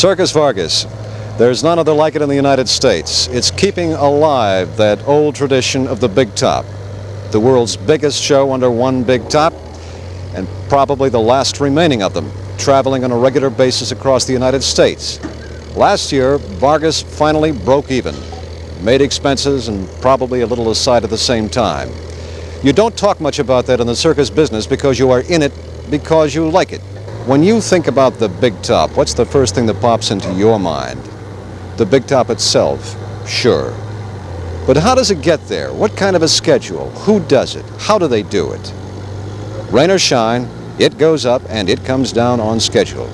Circus Vargas. There's none other like it in the United States. It's keeping alive that old tradition of the big top. The world's biggest show under one big top, and probably the last remaining of them, traveling on a regular basis across the United States. Last year, Vargas finally broke even, made expenses and probably a little aside at the same time. You don't talk much about that in the circus business because you are in it because you like it. When you think about the big top, what's the first thing that pops into your mind? The big top itself, sure. But how does it get there? What kind of a schedule? Who does it? How do they do it? Rain or shine, it goes up and it comes down on schedule.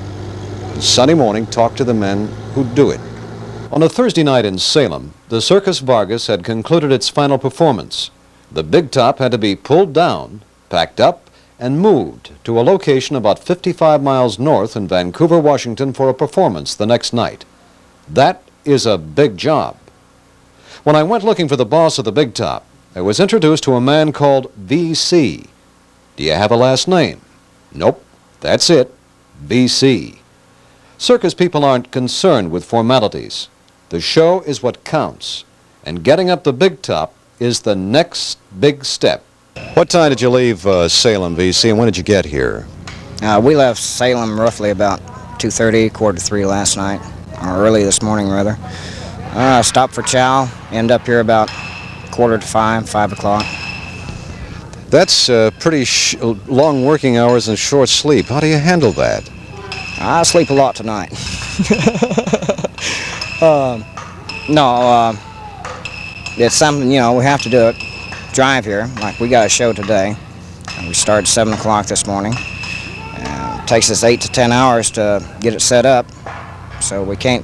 Sunday morning, talk to the men who do it. On a Thursday night in Salem, the Circus Vargas had concluded its final performance. The big top had to be pulled down, packed up, and moved to a location about 55 miles north in Vancouver, Washington for a performance the next night. That is a big job. When I went looking for the boss of the big top, I was introduced to a man called VC. Do you have a last name? Nope, that's it, VC. Circus people aren't concerned with formalities. The show is what counts, and getting up the big top is the next big step. What time did you leave Salem, VC, and when did you get here? We left Salem roughly about 2:30, 2:45 last night, or early this morning rather. Stopped for chow, end up here about 4:45, 5 o'clock. That's pretty long working hours and short sleep. How do you handle that? I sleep a lot tonight. It's something, you know, we have to do it. Drive here, like we got a show today. We started 7 o'clock this morning. It takes us 8 to 10 hours to get it set up, so we can't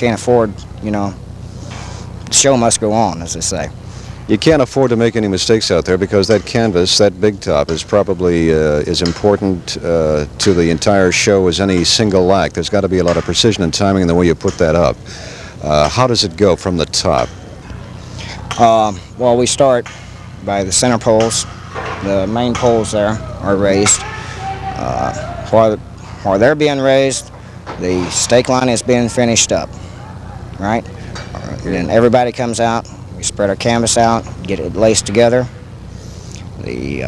afford, you know, the show must go on, as they say. You can't afford to make any mistakes out there because that canvas, that big top, is probably as important to the entire show as any single act. There's got to be a lot of precision and timing in the way you put that up. How does it go from the top? Well, we start by the center poles. The main poles there are raised. While they're being raised, the stake line is being finished up, right? And then everybody comes out. We spread our canvas out, get it laced together. The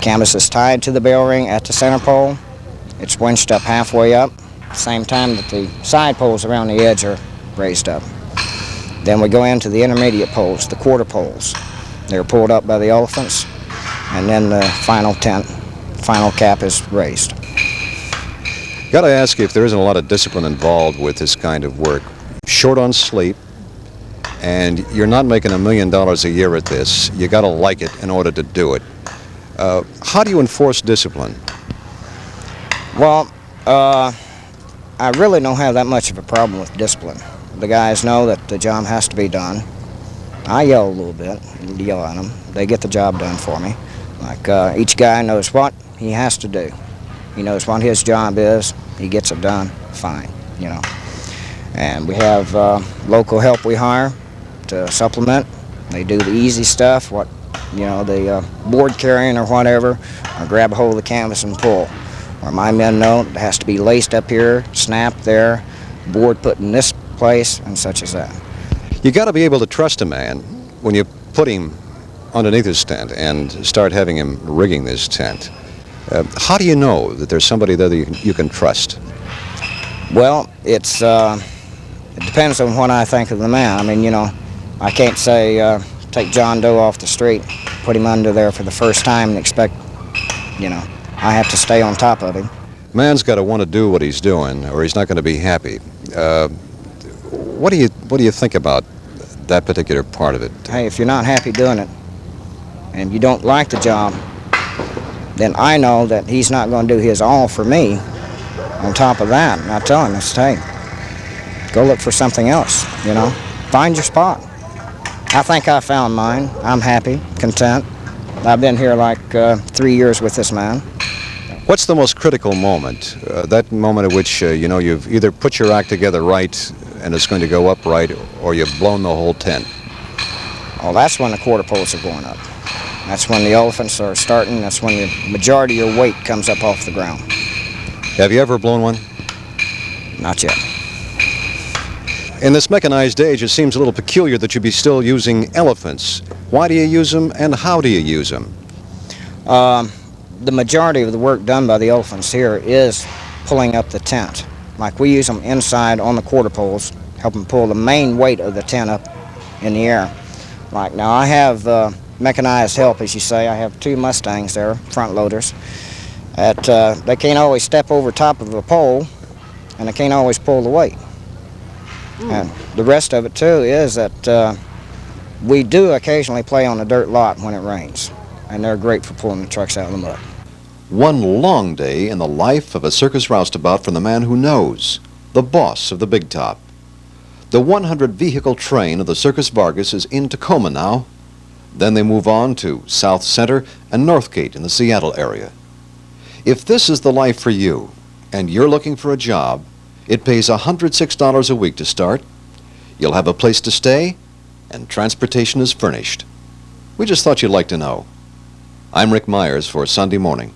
canvas is tied to the bell ring at the center pole. It's winched up halfway up, at the same time that the side poles around the edge are raised up. Then we go into the intermediate poles, the quarter poles. They're pulled up by the elephants, and then the final tent, final cap is raised. Got to ask you if there isn't a lot of discipline involved with this kind of work. Short on sleep, and you're not making $1 million a year at this. You got to like it in order to do it. How do you enforce discipline? Well, I really don't have that much of a problem with discipline. The guys know that the job has to be done. I yell a little bit, yell at them. They get the job done for me. Like each guy knows what he has to do. He knows what his job is. He gets it done, fine, you know. And we have local help we hire to supplement. They do the easy stuff, what, you know, the board carrying or whatever, or grab a hold of the canvas and pull. Where my men know it has to be laced up here, snapped there, board put in this place, and such as that. You got to be able to trust a man when you put him underneath his tent and start having him rigging this tent. How do you know that there's somebody there that you can trust? Well, it depends on what I think of the man. I mean, you know, I can't say take John Doe off the street, put him under there for the first time and expect, you know, I have to stay on top of him. Man's got to want to do what he's doing, or he's not going to be happy. What do you think about that particular part of it? Hey, if you're not happy doing it, and you don't like the job, then I know that he's not going to do his all for me. On top of that, and I tell him, hey, go look for something else. You know, find your spot. I think I found mine. I'm happy, content. I've been here like 3 years with this man. What's the most critical moment? That moment at which, you know, you've either put your act together right and it's going to go up right, or you've blown the whole tent? Oh, that's when the quarter poles are going up. That's when the elephants are starting. That's when the majority of your weight comes up off the ground. Have you ever blown one? Not yet. In this mechanized age, it seems a little peculiar that you'd be still using elephants. Why do you use them, and how do you use them? The majority of the work done by the elephants here is pulling up the tent. Like we use them inside on the quarter poles, help them pull the main weight of the tent up in the air. Like now I have mechanized help, as you say. I have 2 Mustangs there, front loaders. They can't always step over top of a pole, and they can't always pull the weight. And the rest of it too is that we do occasionally play on a dirt lot when it rains, and they're great for pulling the trucks out of the mud. One long day in the life of a circus roustabout from the man who knows, the boss of the Big Top. The 100-vehicle train of the Circus Vargas is in Tacoma now. Then they move on to South Center and Northgate in the Seattle area. If this is the life for you, and you're looking for a job, it pays $106 a week to start. You'll have a place to stay, and transportation is furnished. We just thought you'd like to know. I'm Rick Myers for Sunday Morning.